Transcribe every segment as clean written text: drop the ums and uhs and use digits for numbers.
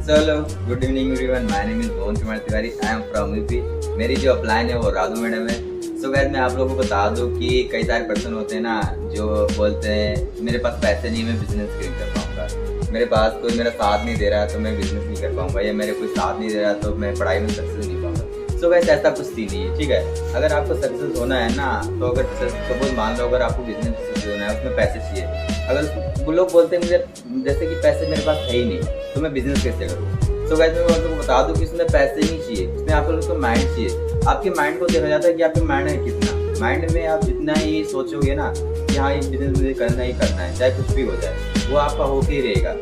So hello, good evening everyone. My name is Bhuvan Kumar Tiwari. I am from UP. मेरी जो upline है वो Radhu madam है। सो गाइस, मैं आप लोगों को बता दूं कि कई सारे पर्सन होते हैं ना जो बोलते हैं मेरे पास पैसे नहीं, मैं बिजनेस नहीं कर पाऊंगा, मेरे पास कोई मेरा साथ नहीं दे रहा है तो मैं बिजनेस नहीं कर पाऊंगा, या मेरे कोई साथ नहीं दे रहा तो मैं पढ़ाई में सक्सेस नहीं पाऊंगा। सो गाइस, ऐसा कुछ ही नहीं है, ठीक है। अगर आपको सक्सेस होना है ना, तो अगर सपोज मान लो अगर आपको बिजनेस में सक्सेस होना है, उसमें पैसे चाहिए। अगर वो लोग बोलते हैं मुझे जैसे कि पैसे मेरे पास है ही नहीं तो मैं बिजनेस कैसे करूँ। तो गाइस, मैं आप लोगों को बता दूं कि इसमें पैसे नहीं चाहिए, इसमें आप लोगों को माइंड चाहिए। आपके माइंड को देखा जाता है कि आपके माइंड है कितना। माइंड में आप जितना ही सोचोगे ना कि हाँ ये बिजनेस मुझे करना ही करना है, चाहे कुछ भी हो जाए, वो आपका होके ही रहेगा।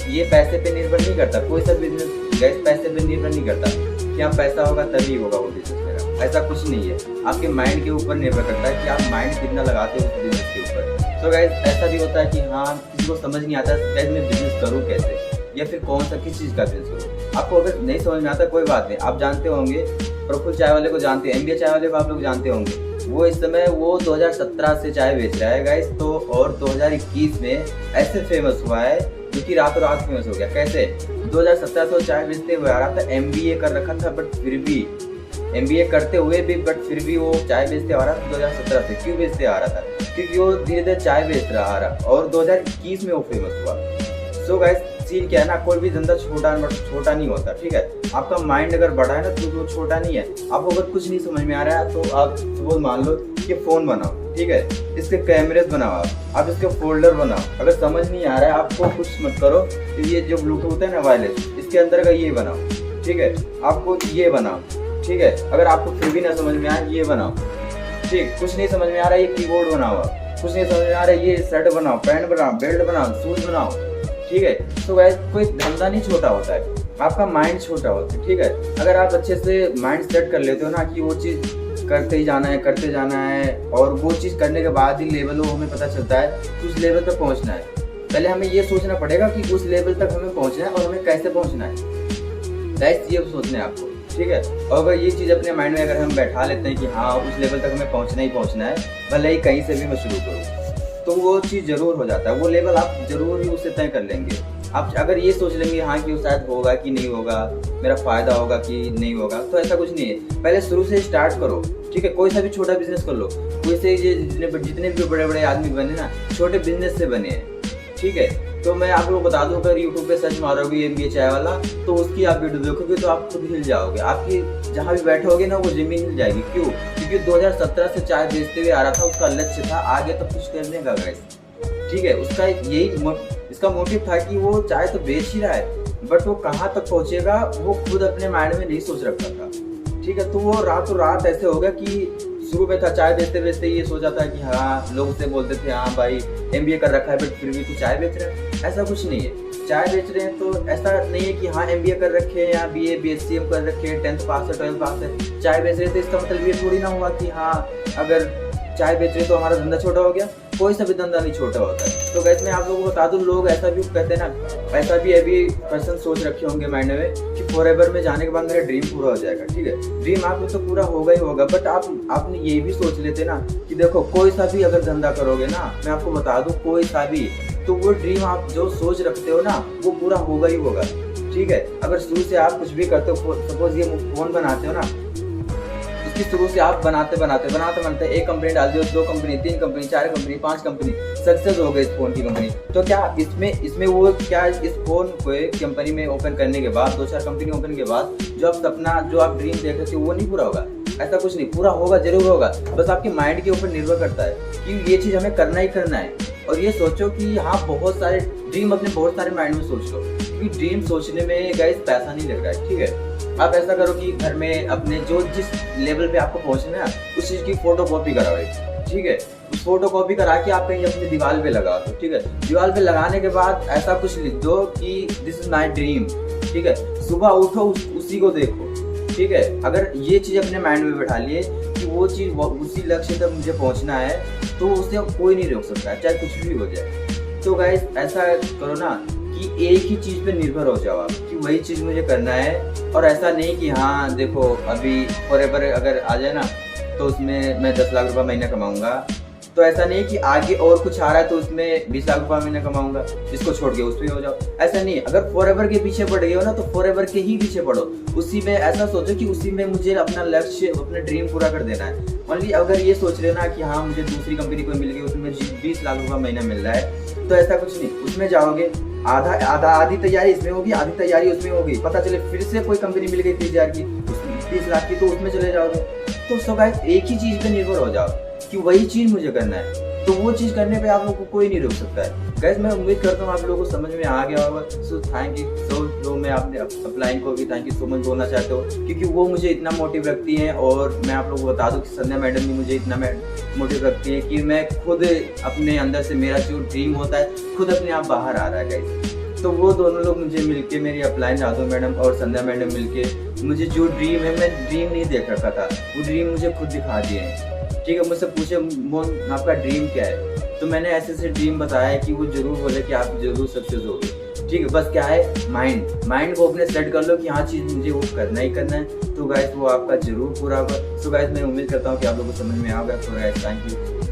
ये पैसे पे निर्भर नहीं करता, कोई सा बिजनेस गैस पैसे पे निर्भर नहीं करता कि हाँ पैसा होगा तभी होगा वो बिजनेस मेरा, ऐसा कुछ नहीं है। आपके माइंड के ऊपर निर्भर करता है कि आप माइंड कितना लगाते हो उस बिजनेस के ऊपर। तो गाइस, ऐसा भी होता है कि हाँ किसी को समझ नहीं आता गाइस मैं बिजनेस करूँ कैसे, या फिर कौन सा किस चीज़ का बिजनेस करूँ। आपको अगर नहीं समझ में आता कोई बात नहीं, आप जानते होंगे प्रफुल्ल चाय वाले को जानते हैं, एमबीए चाय वाले को आप लोग जानते होंगे। वो इस समय वो 2017 से चाय बेच रहा है गाइस, तो और 2021 में ऐसे फेमस हुआ है जो कि रातों रात फेमस हो गया। कैसे? 2017 से चाय बेचते हुए आ रहा था, एमबीए कर रखा था, बट फिर भी एमबीए करते हुए भी बट फिर भी वो चाय बेचते आ रहा था 2017 से। क्यों बेचते आ रहा था? क्योंकि वो धीरे धीरे चाय बेच रहा आ रहा और 2021 में वो फेमस हुआ। सो गाइस, सीन क्या है ना, कोई भी धंधा छोटा नहीं होता, ठीक है। आपका माइंड अगर बड़ा है ना तो वो छोटा नहीं है। आपको अगर कुछ नहीं समझ में आ रहा है तो आप वो मान लो कि फोन बनाओ, ठीक है, इसके कैमरेज बनाओ, आप इसके फोल्डर बनाओ। अगर समझ नहीं आ रहा है आपको कुछ मत करो, तो ये जो ब्लूटूथ है ना वायरलेस, इसके अंदर का ये बनाओ, ठीक है, आपको ये बनाओ, ठीक है। अगर आपको फिर भी ना समझ में आए ये बनाओ, ठीक। कुछ नहीं समझ में आ रहा है ये कीबोर्ड बनाओ, कुछ नहीं समझ में आ रहा है ये शर्ट बनाओ, पैंट बनाओ, बेल्ट बनाओ, शूज बनाओ, ठीक है। तो गाइस, कोई धंधा नहीं छोटा होता है, आपका माइंड छोटा होता है, ठीक है। अगर आप अच्छे से माइंड सेट कर लेते हो ना कि वो चीज़ करते ही जाना है, करते जाना है, और वो चीज़ करने के बाद ही लेवल वो हमें पता चलता है कि उस लेवल तक पहुंचना है। पहले हमें ये सोचना पड़ेगा कि उस लेवल तक हमें पहुंचना है और हमें कैसे पहुंचना है, गाइस ये सोचना है आपको, ठीक है। और अगर ये चीज़ अपने माइंड में अगर हम बैठा लेते हैं कि हाँ उस लेवल तक हमें पहुंचना ही पहुंचना है, भले ही कहीं से भी मैं शुरू करूँ, तो वो चीज़ जरूर हो जाता है, वो लेवल आप जरूर ही उससे तय कर लेंगे। आप अगर ये सोच लेंगे हाँ कि वो शायद होगा कि नहीं होगा, मेरा फायदा होगा कि नहीं होगा, तो ऐसा कुछ नहीं है। पहले शुरू से स्टार्ट करो, ठीक है। कोई सा भी छोटा बिजनेस कर लो, कोई से जितने भी बड़े बड़े आदमी बने ना छोटे बिजनेस से बने हैं, ठीक है। तो मैं आप लोगों को बता दूं, अगर यूट्यूब पे सर्च मारोगे एमबीए चाय वाला तो उसकी आप वीडियो देखोगे तो आप खुद हिल जाओगे, आपकी जहाँ भी बैठोगे ना वो जमीन हिल जाएगी। क्यों? क्योंकि 2017 से चाय बेचते हुए आ रहा था, उसका लक्ष्य था आगे तक कुछ करने का गाइस, ठीक है। उसका इसका मोटिव था कि वो चाय तो बेच ही रहा है, बट वो कहाँ तक पहुंचेगा वो खुद अपने माइंड में नहीं सोच रखा था, ठीक है। तो वो रातों रात ऐसे हो गया कि शुरू में था चाय बेचते बेचते ये सोचा था कि हाँ, लोग उससे बोलते थे हाँ भाई एमबीए कर रखा है बट फिर भी तू चाय बेच रहा है। ऐसा कुछ नहीं है, चाय बेच रहे हैं तो ऐसा नहीं है कि हाँ एमबीए कर रखे हैं या बीए बीएससीएम कर रखे हैं, 10th पास है 12th पास है, चाय बेच रहे थे इसका मतलब ये थोड़ी ना हुआ कि हाँ अगर चाय बेच रहे तो हमारा धंधा छोटा हो गया। कोई सा भी धंधा नहीं छोटा होता है। तो गैस मैं आप लोगों को बता दूं, लोग ऐसा भी कहते हैं ना, ऐसा भी अभी पर्सन सोच रखे होंगे माइंड में कि फॉरएवर में जाने के बाद मेरा ड्रीम पूरा हो जाएगा, ठीक है। ड्रीम आपको तो पूरा होगा ही होगा, बट आपने ये भी सोच लेते ना कि देखो कोई सा भी अगर धंधा करोगे ना, मैं आपको बता दूं कोई सा भी, तो वो ड्रीम आप जो सोच रखते हो ना वो पूरा होगा ही होगा, ठीक है। अगर शुरू से आप कुछ भी करते हो, सपोज ये फोन बनाते हो ना, इसकी शुरू से आप बनाते एक कंपनी डाल दियो, 2 company, 3 company, 4 company, 5 company, success हो गई इस फोन की कंपनी। तो क्या इसमें वो क्या इस फोन को कंपनी में ओपन करने के बाद, 2-4 कंपनी ओपन के बाद जो आप सपना जो आप ड्रीम देख रहे थे वो नहीं पूरा होगा? ऐसा कुछ नहीं, पूरा होगा, जरूर होगा, बस आपके माइंड के ऊपर निर्भर करता है कि ये चीज हमें करना ही करना है। और ये सोचो कि हाँ बहुत सारे ड्रीम अपने बहुत सारे माइंड में सोच लो, क्योंकि ड्रीम सोचने में गाइस पैसा नहीं लग रहा है, ठीक है। आप ऐसा करो कि घर में अपने जो जिस लेवल पे आपको पहुंचना है उस चीज की फोटो कॉपी कराओ, ठीक है। उस फोटो कॉपी करा के आप कहीं अपनी दीवार पे लगा दो, ठीक है। दीवार पे लगाने के बाद ऐसा कुछ लिख दो कि दिस इज माई ड्रीम, ठीक है। सुबह उठो उसी को देखो, ठीक है। अगर ये चीज अपने माइंड में बैठा लिए कि वो चीज उसी लक्ष्य तक मुझे पहुंचना है, तो उसे कोई नहीं रोक सकता है, चाहे कुछ भी हो जाए। तो गाइस ऐसा करो ना कि एक ही चीज पे निर्भर हो जाओ आप कि वही चीज मुझे करना है, और ऐसा नहीं कि हाँ देखो अभी फॉरएवर अगर आ जाए ना तो उसमें मैं 10 लाख रुपए महीना कमाऊंगा, तो ऐसा नहीं कि आगे और कुछ आ रहा है तो उसमें 20 लाख रुपया महीना कमाऊंगा, इसको छोड़ के उस पे हो जाओ, ऐसा नहीं है। अगर फॉरएवर के पीछे पड़ गए हो ना तो फॉरएवर के ही पीछे पड़ो, उसी में ऐसा सोचो कि उसी में मुझे अपना लक्ष्य, अपना ड्रीम पूरा कर देना है। ओनली अगर ये सोच रहे ना कि हाँ मुझे दूसरी कंपनी कोई मिल गई उसमें 20 लाख रुपया महीना मिल रहा है, तो ऐसा कुछ नहीं। उसमें जाओगे आधी तैयारी इसमें होगी, आधी तैयारी उसमें होगी, पता चले फिर से कोई कंपनी मिल गई 30,000 की, 30 लाख की, तो उसमें चले जाओगे। तो सो गाइस एक ही चीज पे निर्भर हो जाओ कि वही चीज मुझे करना है, तो वो चीज करने पे आप लोगों को कोई नहीं रोक सकता है। गाइस मैं उम्मीद करता हूँ आप लोगों को समझ में आ गया होगा। सो थैंक यू सो, मैं अपने अपलाइन को भी थैंक यू सो मच बोलना चाहता हूँ, क्योंकि वो मुझे इतना मोटिव रखती है। और मैं आप लोगों को बता दूँ कि संध्या मैडम भी मुझे इतना मोटिव रखती है कि मैं खुद अपने अंदर से, मेरा जो ड्रीम होता है खुद अपने आप बाहर आ रहा है गाइस। तो वो दोनों लोग मुझे मिलके, मेरी अपलाइन राधो मैडम और संध्या मैडम मिलके मुझे जो ड्रीम है, मैं ड्रीम नहीं देख रखा था, वो ड्रीम मुझे खुद दिखा दिए हैं। ठीक है, मुझसे पूछे मोहन आपका ड्रीम क्या है, तो मैंने ऐसे ड्रीम बताया है कि वो जरूर बोले कि आप जरूर सक्सेस होगे। ठीक है, बस क्या है, माइंड को अपने सेट कर लो कि हाँ चीज़ मुझे वो करना ही करना है, तो गाइस वो आपका जरूर पूरा होगा। सो गाइस मैं उम्मीद करता हूँ कि आप लोगों को समझ में आ गया। तो गाइस थैंक यू।